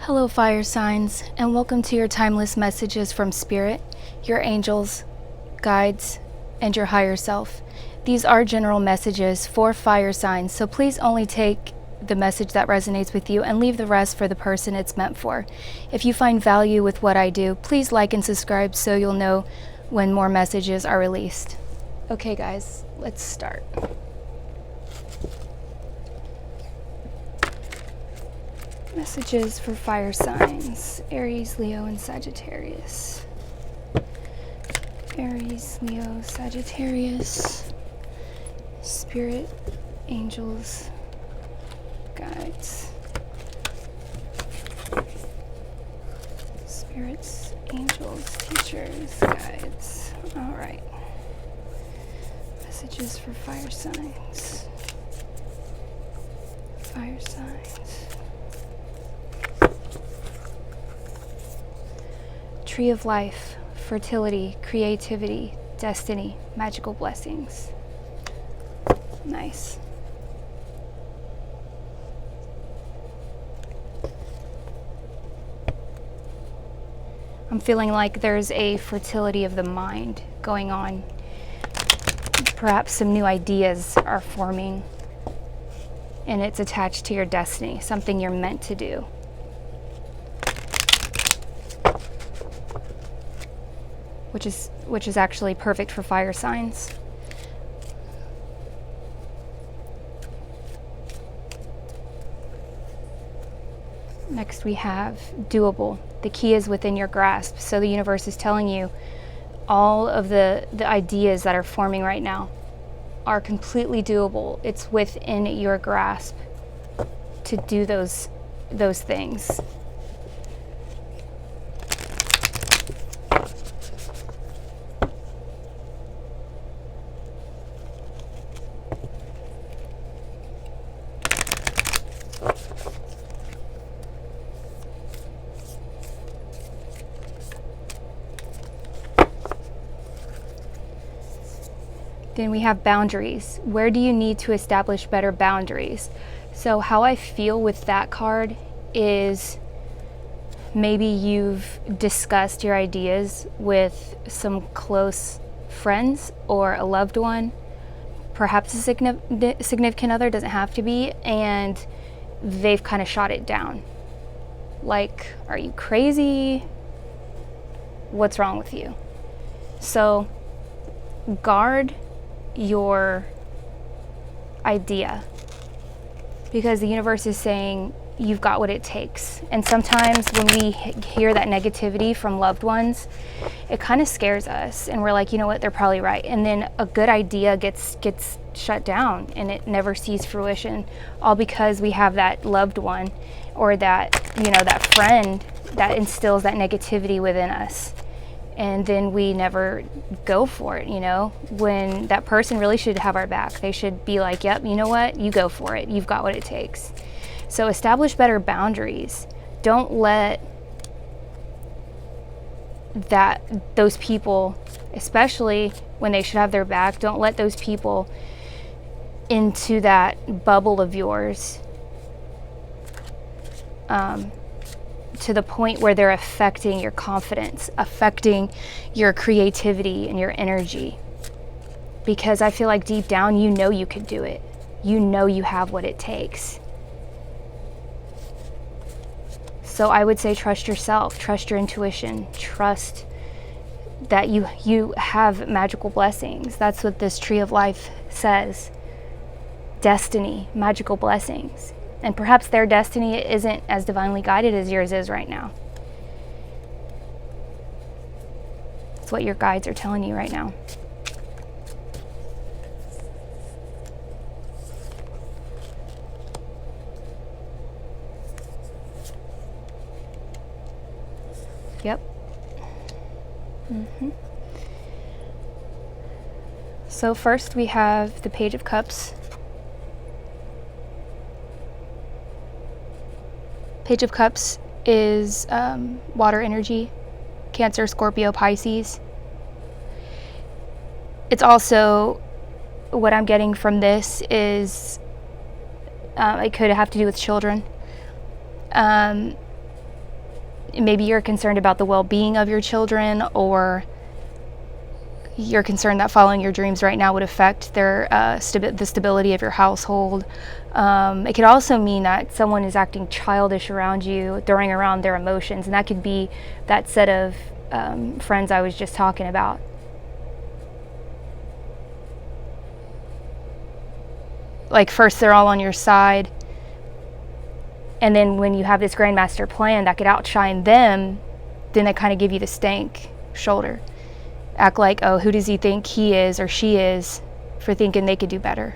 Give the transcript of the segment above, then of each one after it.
Hello, fire signs, and welcome to your timeless messages from Spirit, your angels, guides, and your higher self. These are general messages for fire signs, so please only take the message that resonates with you and leave the rest for the person it's meant for. If you find value with what I do, please like and subscribe so you'll know when more messages are released. Okay, guys, let's start. Messages for fire signs, Aries, Leo, and Sagittarius. Aries, Leo, Sagittarius, Spirit, angels, guides. Spirits, angels, teachers, guides. All right. Messages for fire signs. Fire signs. Tree of life, fertility, creativity, destiny, magical blessings. Nice. I'm feeling like there's a fertility of the mind going on. Perhaps some new ideas are forming and it's attached to your destiny, something you're meant to do. Which is actually perfect for fire signs. Next we have doable. The key is within your grasp. So the universe is telling you all of the ideas that are forming right now are completely doable. It's within your grasp to do those things. Then we have boundaries. Where do you need to establish better boundaries? So how I feel with that card is maybe you've discussed your ideas with some close friends or a loved one, perhaps a significant other, doesn't have to be, and they've kind of shot it down. Like, are you crazy? What's wrong with you? So guard your idea, because the universe is saying you've got what it takes. And sometimes when we hear that negativity from loved ones, it kind of scares us and we're like, you know what, they're probably right. And then a good idea gets shut down and it never sees fruition, all because we have that loved one or that, you know, that friend that instills that negativity within us. And then we never go for it, you know, when that person really should have our back. They should be like, yep, you know what, you go for it. You've got what it takes. So establish better boundaries. Don't let those people, especially when they should have their back, don't let those people into that bubble of yours to the point where they're affecting your confidence, affecting your creativity and your energy. Because I feel like deep down, you know you could do it. You know you have what it takes. So I would say trust yourself, trust your intuition, trust that you have magical blessings. That's what this tree of life says. Destiny, magical blessings. And perhaps their destiny isn't as divinely guided as yours is right now. That's what your guides are telling you right now. Yep. So first we have the Page of Cups. Page of Cups is water energy, Cancer, Scorpio, Pisces. It's also, what I'm getting from this is it could have to do with children. maybe you're concerned about the well-being of your children, or you're concerned that following your dreams right now would affect their the stability of your household. It could also mean that someone is acting childish around you, throwing around their emotions, and that could be that set of friends I was just talking about. Like, first they're all on your side, and then when you have this grandmaster plan that could outshine them, then they kind of give you the stank shoulder. Act like, oh, who does he think he is or she is for thinking they could do better?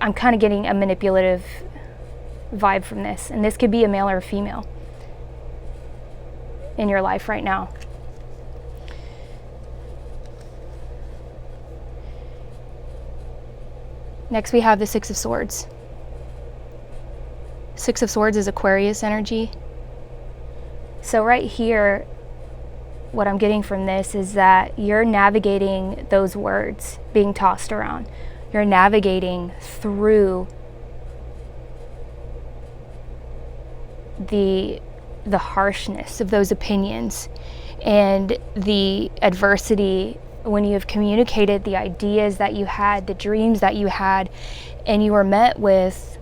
I'm kind of getting a manipulative vibe from this, and this could be a male or a female in your life right now. Next we have the Six of Swords. Six of Swords is Aquarius energy. So right here, what I'm getting from this is that you're navigating those words being tossed around. You're navigating through the harshness of those opinions and the adversity when you have communicated the ideas that you had, the dreams that you had, and you were met with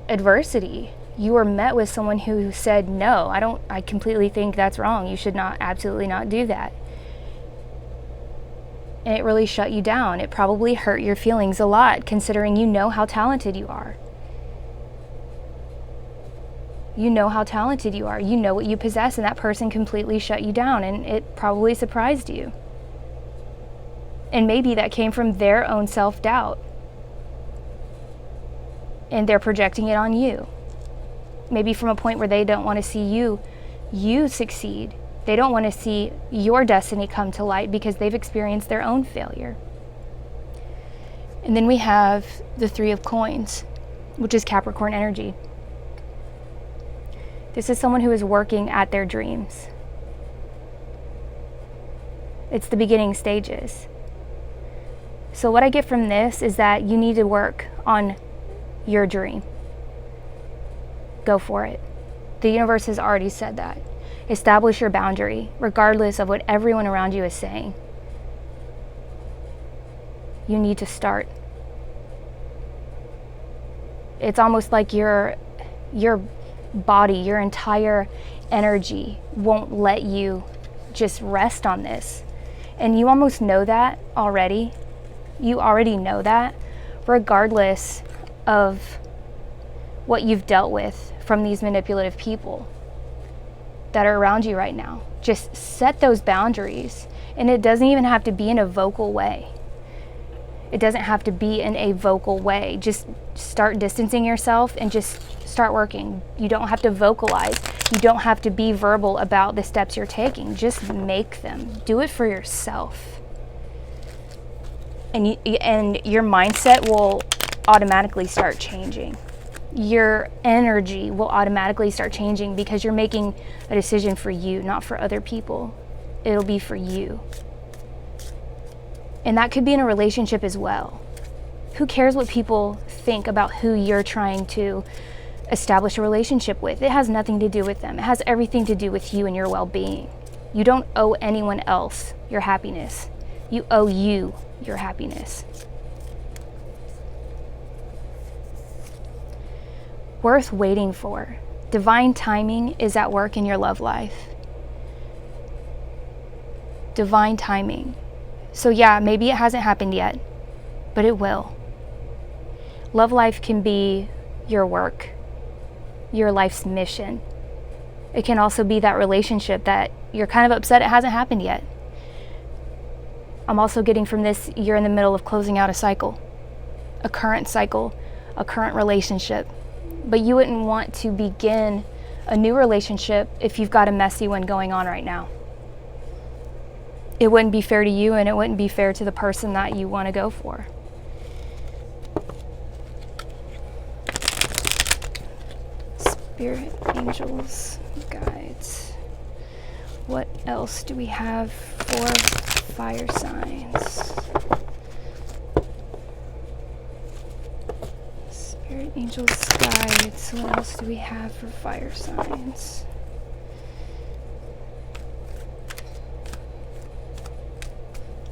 adversity. You were met with someone who said, no, I completely think that's wrong. You should absolutely not do that. And it really shut you down. It probably hurt your feelings a lot, considering you know how talented you are. You know how talented you are. You know what you possess, and that person completely shut you down, and it probably surprised you. And maybe that came from their own self-doubt, and they're projecting it on you. Maybe from a point where they don't want to see you succeed. They don't want to see your destiny come to light because they've experienced their own failure. And then we have the Three of Coins, which is Capricorn energy. This is someone who is working at their dreams. It's the beginning stages. So what I get from this is that you need to work on your dream. Go for it. The universe has already said that. Establish your boundary, regardless of what everyone around you is saying. You need to start. It's almost like your body, your entire energy won't let you just rest on this. And you almost know that already. You already know that, regardless of what you've dealt with from these manipulative people that are around you right now. Just set those boundaries. And it doesn't even have to be in a vocal way. It doesn't have to be in a vocal way. Just start distancing yourself and just start working. You don't have to vocalize. You don't have to be verbal about the steps you're taking. Just make them. Do it for yourself. And your mindset will automatically start changing. Your energy will automatically start changing because you're making a decision for you, not for other people. It'll be for you. And that could be in a relationship as well. Who cares what people think about who you're trying to establish a relationship with? It has nothing to do with them. It has everything to do with you and your well-being. You don't owe anyone else your happiness. You owe you your happiness. Worth waiting for. Divine timing is at work in your love life. Divine timing. So yeah, maybe it hasn't happened yet, but it will. Love life can be your work, your life's mission. It can also be that relationship that you're kind of upset it hasn't happened yet. I'm also getting from this, you're in the middle of closing out a cycle, a current relationship. But you wouldn't want to begin a new relationship if you've got a messy one going on right now. It wouldn't be fair to you, and it wouldn't be fair to the person that you want to go for. Spirit, angels, guides. What else do we have for fire signs? Spirit, angels, guides. What else do we have for fire signs?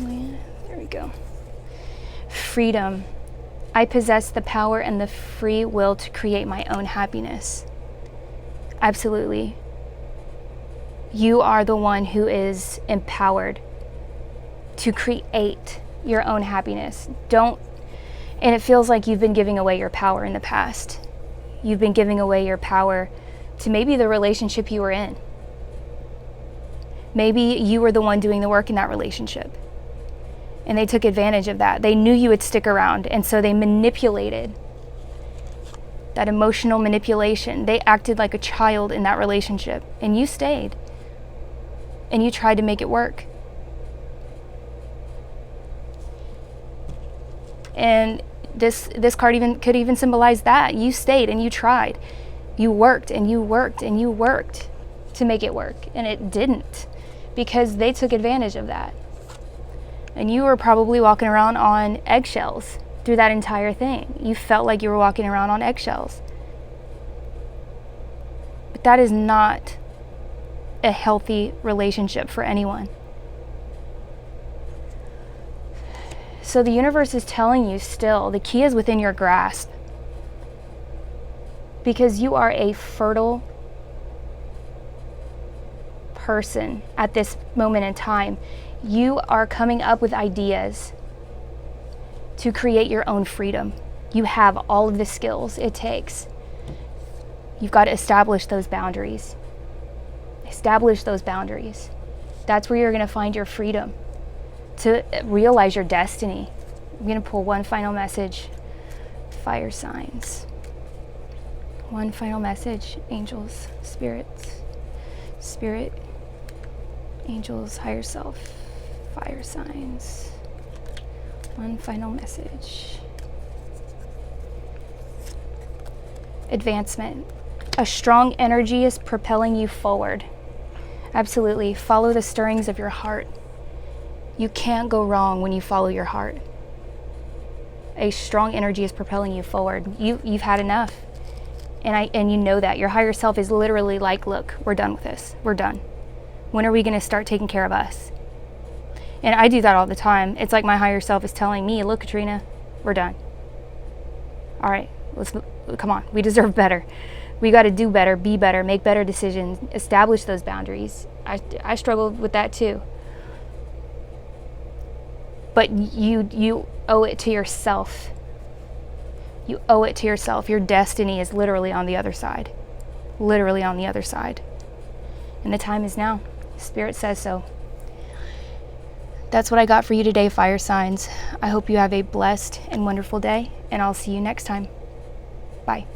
Yeah, there we go. Freedom. I possess the power and the free will to create my own happiness. Absolutely. You are the one who is empowered to create your own happiness. And it feels like you've been giving away your power in the past. You've been giving away your power to maybe the relationship you were in. Maybe you were the one doing the work in that relationship, and they took advantage of that. They knew you would stick around, and so they manipulated. That emotional manipulation. They acted like a child in that relationship, and you stayed. And you tried to make it work. And this card could even symbolize that. You stayed and you tried. You worked and you worked and you worked to make it work, and it didn't, because they took advantage of that. And you were probably walking around on eggshells through that entire thing. You felt like you were walking around on eggshells. But that is not a healthy relationship for anyone. So the universe is telling you still, the key is within your grasp. Because you are a fertile person at this moment in time. You are coming up with ideas to create your own freedom. You have all of the skills it takes. You've got to establish those boundaries. Establish those boundaries. That's where you're going to find your freedom, to realize your destiny. I'm going to pull one final message. Fire signs. One final message. Angels, spirits, spirit, angels, higher self, fire signs. One final message. Advancement. A strong energy is propelling you forward. Absolutely. Follow the stirrings of your heart. You can't go wrong when you follow your heart. A strong energy is propelling you forward. You've had enough. And you know that. Your higher self is literally like, look, we're done with this. We're done. When are we going to start taking care of us? And I do that all the time. It's like my higher self is telling me, look, Trina, we're done. All right, come on. We deserve better. We got to do better, be better, make better decisions, establish those boundaries. I struggled with that too. But you owe it to yourself. You owe it to yourself. Your destiny is literally on the other side. Literally on the other side. And the time is now. Spirit says so. That's what I got for you today, fire signs. I hope you have a blessed and wonderful day, and I'll see you next time. Bye.